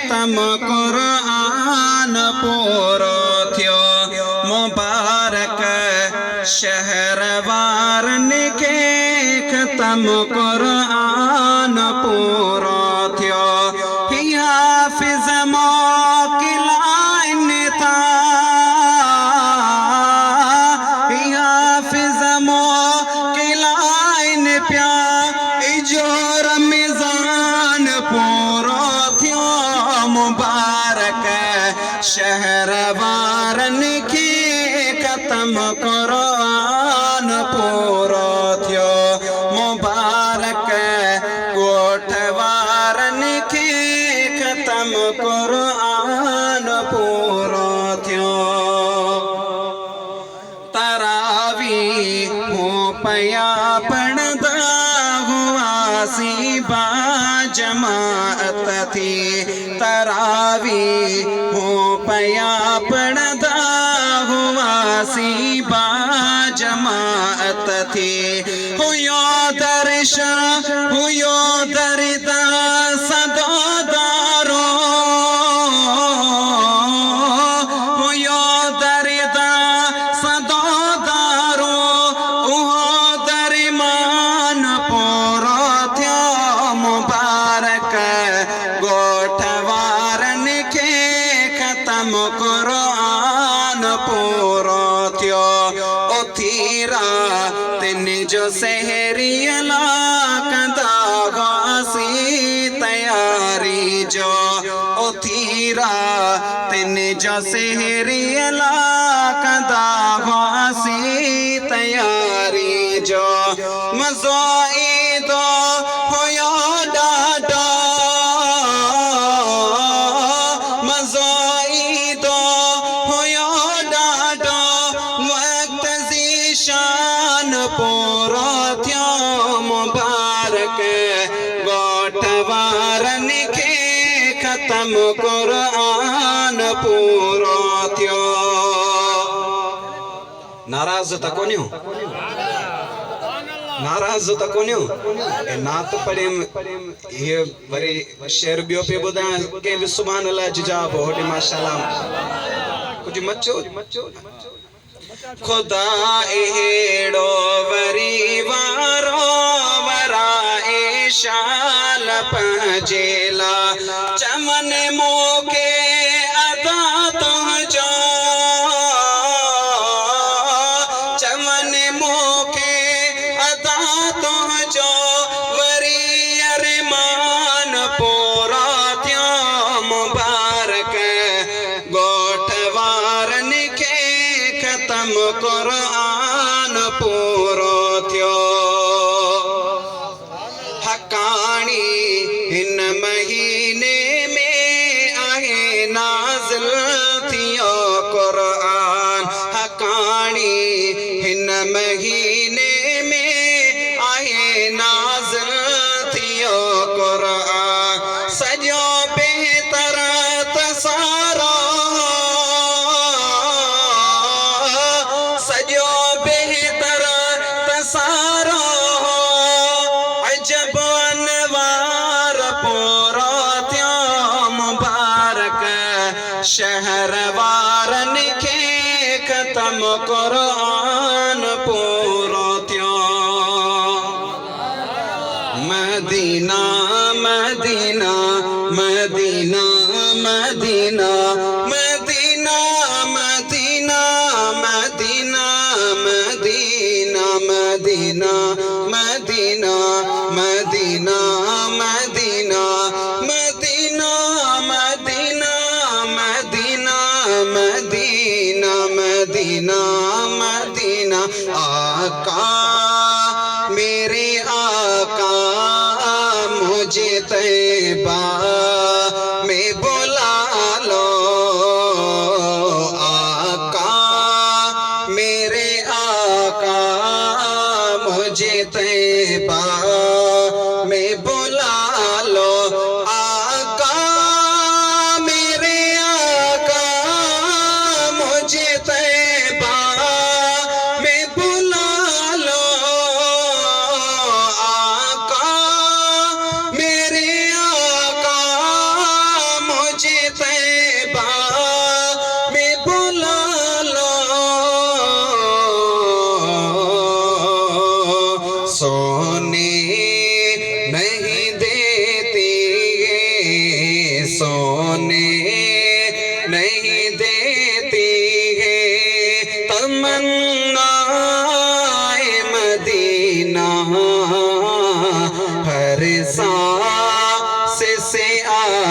ختم قرآن پورو تھیو مبارک شہر وارن کے ختم قرآن پورو تھیو حافظ موکلائن تھا حافظ موکلائن پیا جو رمضان پورو تھیو مبارک شہر وارن کی ختم قرآن پورو تھیو مبارک کوٹھ وارن کی ختم قرآن پورو تھیو تراویح ہوں پیا پڑھدا ہوا سی با جماعت تھی تراویح ہوں پیا پڑھدا ہوا سی با جماعت تھی ہویو درشا ہویو دردا صدودارو ہویو دردا صدودارو اوہو درمان پورو تھیو مبارک گوٹھ وارن کے ختم قرآن پورو تھیو او تھیرا تن جو سحری کندا غاسی تیاری جو او تھیرا تن جو سحری کندا غاسی تیاری جو مزوئی دو ہویو ڈاڈا مزوئی دو ہویو ڈاڈا وقت زیشان پورو تھیو مبارک گوٹھ وارن کے ختم قرآن پورو تھیو ناراض تا کونیو ناراض تا کونیو نات پڑھیم یہ بری شعر بیو پہ بدا کہ سبحان اللہ ججاب ہوٹی ماشاءاللہ کچھ مچو خدا ایڑو وری وارو ورائے شال پنجیلا چمن موکے ادا تجھو چمن موکے ادا تجھو وری ارمان پورا تھیو مبارک گوٹھ وارن کے ختم قرآن پورو تھیو حقانی ان مہینے میں آئے نازل تھیو قرآن حقانی ان مہینے میں آئے نازل تھیو قرآن سجو بہتر تسارو سجو بہتر تسارو عجب انوار پورو تھیو مبارک شہر وارن کے ختم قرآن پورو تھیو مدینہ مدینہ مدینہ مدینہ مدینہ مدینہ مدینہ مدینہ مدینہ مدینہ مدینہ مدینہ مدینہ مدینہ مدینہ مدینہ مدینہ مدینہ آقا میرے آقا مجھے طیبہ میں بلا لو آقا میرے آقا مجھے طیبہ میں بلا لو آقا میرے آقا مجھے طیبہ میں بلا لو آقا میرے آقا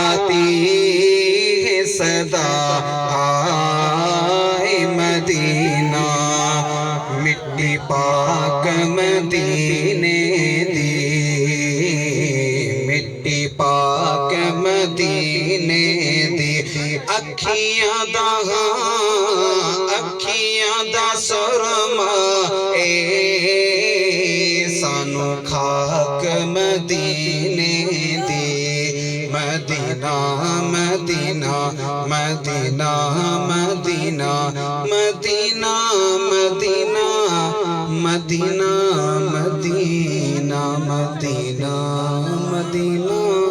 آتی ہے صدا آئے مدینہ مٹی پاک مدینے دی مٹی پاک مدینے دی اکھیاں دا سرما اے سانو خاک مدینے دی مدینہ مدینہ مدینہ مدینہ مدینہ مدینہ مدینہ مدینہ مدینہ مدینہ